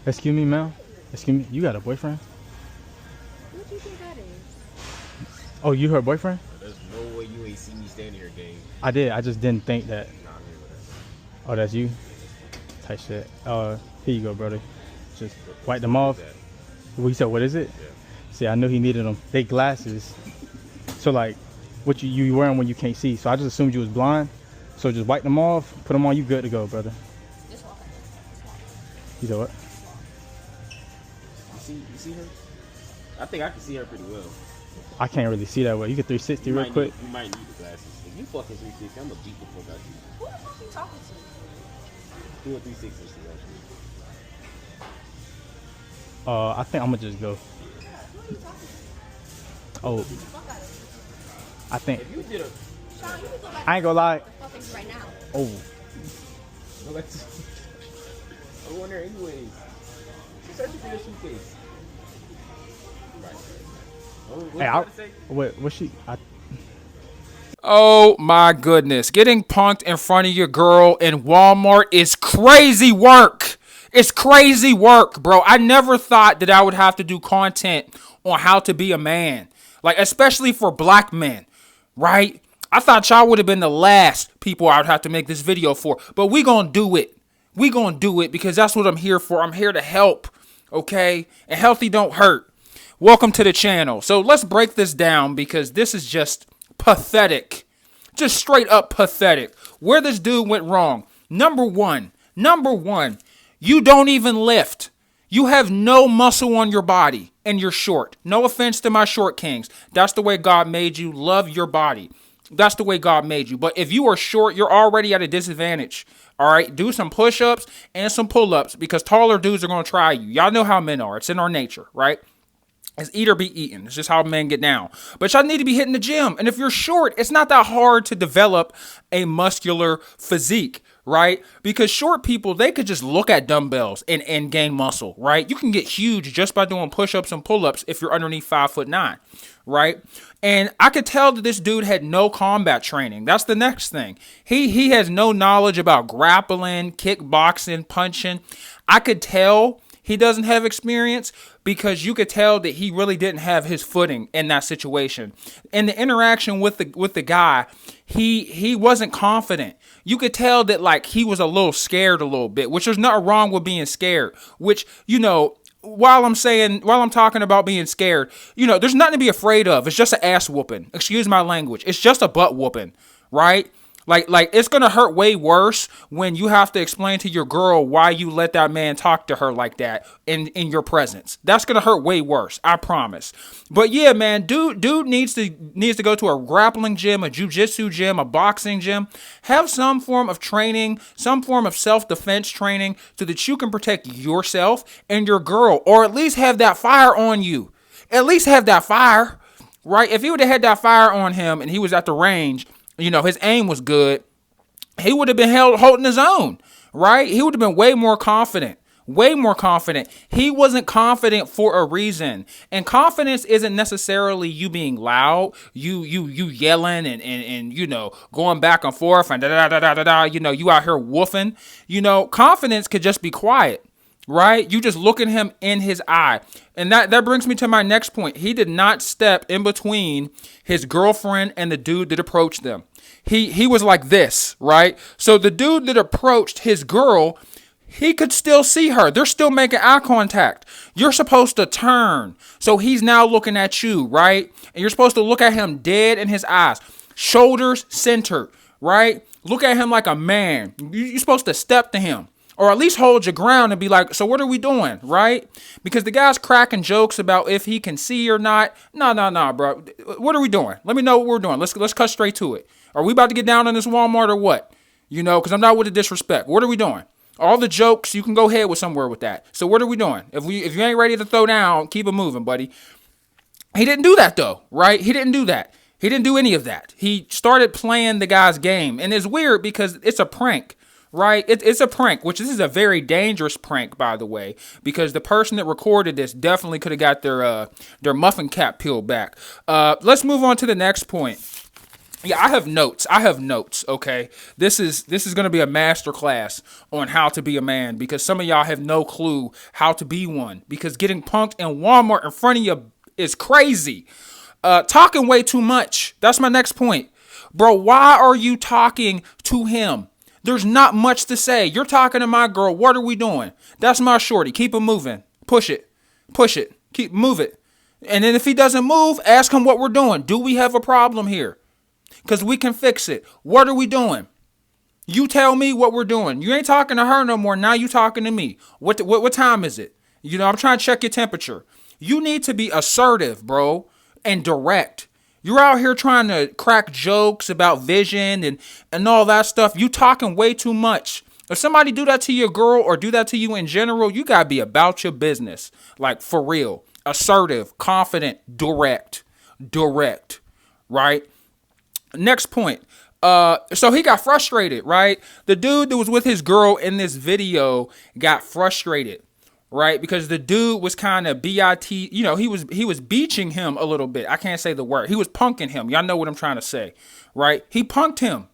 Excuse me, ma'am. Excuse me. You got a boyfriend? What do you think that is? Oh, you her boyfriend? There's no way you ain't see me standing here, gang. I did. I just didn't think that. Nah, I'm here with Oh, that's you. Type shit. Here you go, brother. Just her. wipe them off. That. What you said? What is it? Yeah. See, I knew he needed them. They glasses. So like, what you wearing when you can't see? So I just assumed you was blind. So just wipe them off, put them on. You good to go, brother. Just walk. Just walk. You know what? You see her? I think I can see her pretty well. I can't really see that well. You get 360 real quick. You might need the glasses. If you fucking 360, I'm gonna beat the fuck out of you. Who the fuck you talking to? Do a 360 actually. I think I'm gonna just go. Who are you talking to? Oh, Fuck out of here. I think. If you did a Sean, you can go back I ain't gonna lie. to the fucking right now. Oh, no, that's I wonder anyways. She's searching for your suitcase. Right. Oh, what hey, you gotta say? what's she? Oh my goodness. Getting punked in front of your girl in Walmart is crazy work. It's crazy work, bro. I never thought that I would have to do content on how to be a man. Like, especially for black men, right? I thought y'all would have been the last people I would have to make this video for. But we gonna do it. We gonna do it because that's what I'm here for. I'm here to help, okay? And healthy don't hurt. Welcome to the channel. So let's break this down because this is just pathetic. Just straight up pathetic. Where this dude went wrong. Number one, you don't even lift. You have no muscle on your body and you're short. No offense to my short kings. That's the way God made you. Love your body. That's the way God made you. But if you are short, you're already at a disadvantage. All right, do some push-ups and some pull-ups because taller dudes are going to try you. Y'all know how men are. It's in our nature, right? It's eat or be eaten. It's just how men get down. But y'all need to be hitting the gym. And if you're short, it's not that hard to develop a muscular physique, right? Because short people, they could just look at dumbbells and gain muscle, right? You can get huge just by doing push-ups and pull-ups if you're underneath 5'9", right? And I could tell that this dude had no combat training. That's the next thing. He has no knowledge about grappling, kickboxing, punching. I could tell he doesn't have experience because you could tell that he really didn't have his footing in that situation. In the interaction with the guy, he wasn't confident. You could tell that like he was a little scared a little bit, which there's nothing wrong with being scared, which, you know, while I'm talking about being scared, you know, there's nothing to be afraid of. It's just an ass whooping. Excuse my language. It's just a butt whooping, right? Like it's gonna hurt way worse when you have to explain to your girl why you let that man talk to her like that in your presence. That's gonna hurt way worse, I promise. But yeah, man, dude needs to go to a grappling gym, a jiu-jitsu gym, a boxing gym. Have some form of training, some form of self-defense training so that you can protect yourself and your girl, or at least have that fire on you. At least have that fire, right? If he would have had that fire on him and he was at the range, you know, his aim was good, he would have been holding his own, right? He would have been way more confident. Way more confident. He wasn't confident for a reason. And confidence isn't necessarily you being loud, you yelling and you know, going back and forth and you know, you out here woofing. You know, confidence could just be quiet. Right? You just look at him in his eye. And that brings me to my next point. He did not step in between his girlfriend and the dude that approached them. He was like this, right? So the dude that approached his girl, he could still see her. They're still making eye contact. You're supposed to turn. So he's now looking at you, right? And you're supposed to look at him dead in his eyes. Shoulders centered, right? Look at him like a man. You're supposed to step to him. Or at least hold your ground and be like, so what are we doing, right? Because the guy's cracking jokes about if he can see or not. No, bro. What are we doing? Let me know what we're doing. Let's cut straight to it. Are we about to get down on this Walmart or what? You know, because I'm not with the disrespect. What are we doing? All the jokes, you can go ahead with somewhere with that. So what are we doing? If you ain't ready to throw down, keep it moving, buddy. He didn't do that though, right? He didn't do that. He didn't do any of that. He started playing the guy's game. And it's weird because it's a prank. Right? It's a prank, which this is a very dangerous prank, by the way, because the person that recorded this definitely could have got their muffin cap peeled back. Let's move on to the next point. Yeah, I have notes. Okay, this is gonna be a master class on how to be a man because some of y'all have no clue how to be one. Because getting punked in Walmart in front of you is crazy. Talking way too much. That's my next point, bro. Why are you talking to him? There's not much to say. You're talking to my girl. What are we doing? That's my shorty. Keep it moving. Push it. Push it. Move it. And then if he doesn't move, ask him what we're doing. Do we have a problem here? Because we can fix it. What are we doing? You tell me what we're doing. You ain't talking to her no more. Now you talking to me. What time is it? You know, I'm trying to check your temperature. You need to be assertive, bro, and direct. You're out here trying to crack jokes about vision and all that stuff. You talking way too much. If somebody do that to your girl or do that to you in general, you got to be about your business. Like, for real. Assertive, confident, direct, right? Next point. So he got frustrated, right? The dude that was with his girl in this video got frustrated, right? Because the dude was kind of he was beaching him a little bit. I can't say the word. He was punking him. Y'all know what I'm trying to say, right? He punked him,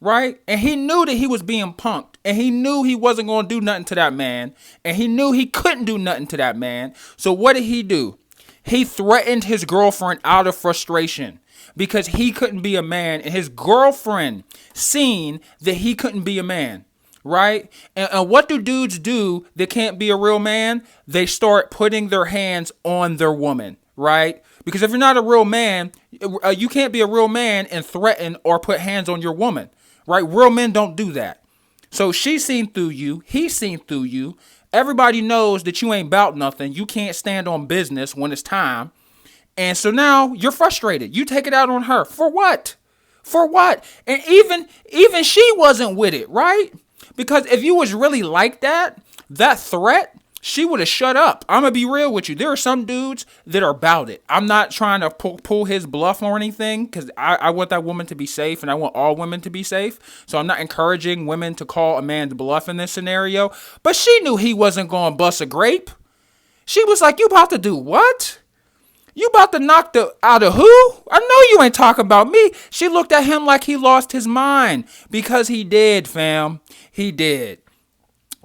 right? And he knew that he was being punked. And he knew he wasn't going to do nothing to that man. And he knew he couldn't do nothing to that man. So what did he do? He threatened his girlfriend out of frustration because he couldn't be a man. And his girlfriend seen that he couldn't be a man, right? And what do dudes do that can't be a real man? They start putting their hands on their woman, right? Because if you're not a real man, you can't be a real man and threaten or put hands on your woman, right? Real men don't do that. So she seen through you. He seen through you. Everybody knows that you ain't about nothing. You can't stand on business when it's time. And so now you're frustrated. You take it out on her. For what? For what? And even she wasn't with it, right? Because if you was really like that threat, she would have shut up. I'm going to be real with you. There are some dudes that are about it. I'm not trying to pull his bluff or anything because I want that woman to be safe and I want all women to be safe. So I'm not encouraging women to call a man's bluff in this scenario. But she knew he wasn't going to bust a grape. She was like, you about to do what? You about to knock the out of who? I know you ain't talking about me. She looked at him like he lost his mind because he did, fam. He did.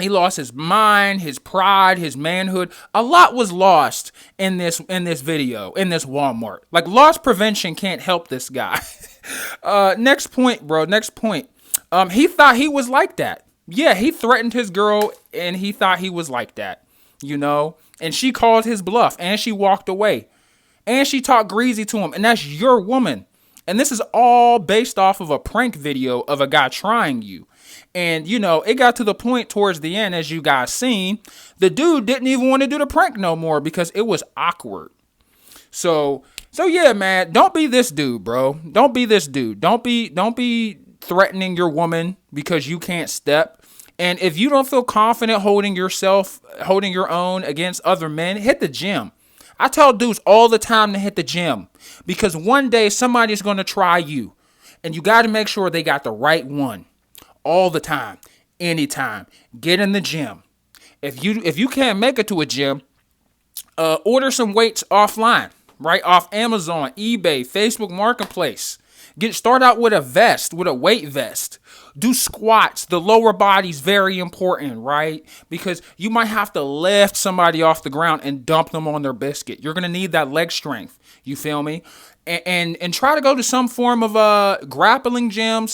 He lost his mind, his pride, his manhood. A lot was lost in this video, in this Walmart. Like, loss prevention can't help this guy. Next point, bro. Next point. He thought he was like that. Yeah, he threatened his girl and he thought he was like that, you know? And she called his bluff and she walked away. And she talked greasy to him. And that's your woman. And this is all based off of a prank video of a guy trying you. And, you know, it got to the point towards the end, as you guys seen, the dude didn't even want to do the prank no more because it was awkward. So yeah, man, don't be this dude, bro. Don't be this dude. Don't be threatening your woman because you can't step. And if you don't feel confident holding your own against other men, hit the gym. I tell dudes all the time to hit the gym because one day somebody's going to try you and you got to make sure they got the right one. All the time, anytime. Get in the gym. If you can't make it to a gym, order some weights offline, right? Off Amazon, eBay, Facebook Marketplace. Start out with a vest, with a weight vest. Do squats. The lower body's very important, right? Because you might have to lift somebody off the ground and dump them on their biscuit. You're gonna need that leg strength. You feel me? And try to go to some form of a grappling gym,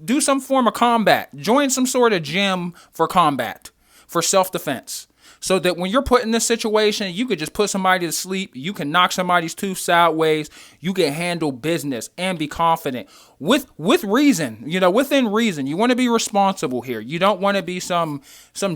do some form of combat. Join some sort of gym for combat, for self-defense. So that when you're put in this situation, you could just put somebody to sleep. You can knock somebody's tooth sideways. You can handle business and be confident with reason, you know, within reason. You want to be responsible here. You don't want to be some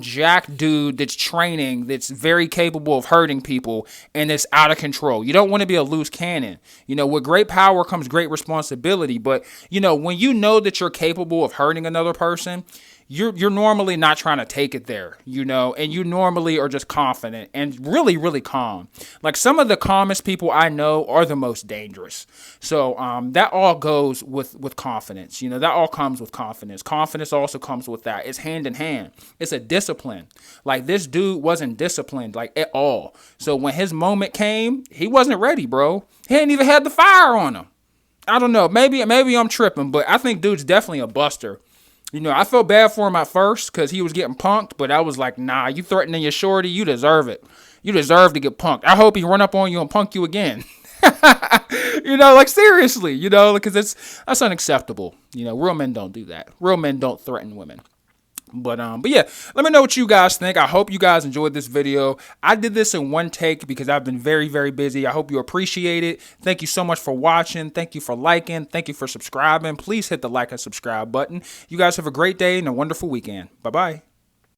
jack dude that's training, that's very capable of hurting people and it's out of control. You don't want to be a loose cannon. You know, with great power comes great responsibility. But, you know, when you know that you're capable of hurting another person, you're normally not trying to take it there, you know, and you normally are just confident and really, really calm. Like, some of the calmest people I know are the most dangerous. So that all goes with confidence. You know, that all comes with confidence. Confidence also comes with that. It's hand in hand. It's a discipline. Like, this dude wasn't disciplined, like, at all. So when his moment came, he wasn't ready, bro. He ain't even had the fire on him. I don't know. Maybe I'm tripping, but I think dude's definitely a buster. You know, I felt bad for him at first because he was getting punked, but I was like, nah, you threatening your shorty, you deserve it. You deserve to get punked. I hope he run up on you and punk you again. You know, like seriously, you know, because that's unacceptable. You know, real men don't do that. Real men don't threaten women. But yeah, let me know what you guys think. I hope you guys enjoyed this video. I did this in one take because I've been very, very busy. I hope you appreciate it. Thank you so much for watching. Thank you for liking. Thank you for subscribing. Please hit the like and subscribe button. You guys have a great day and a wonderful weekend. Bye-bye.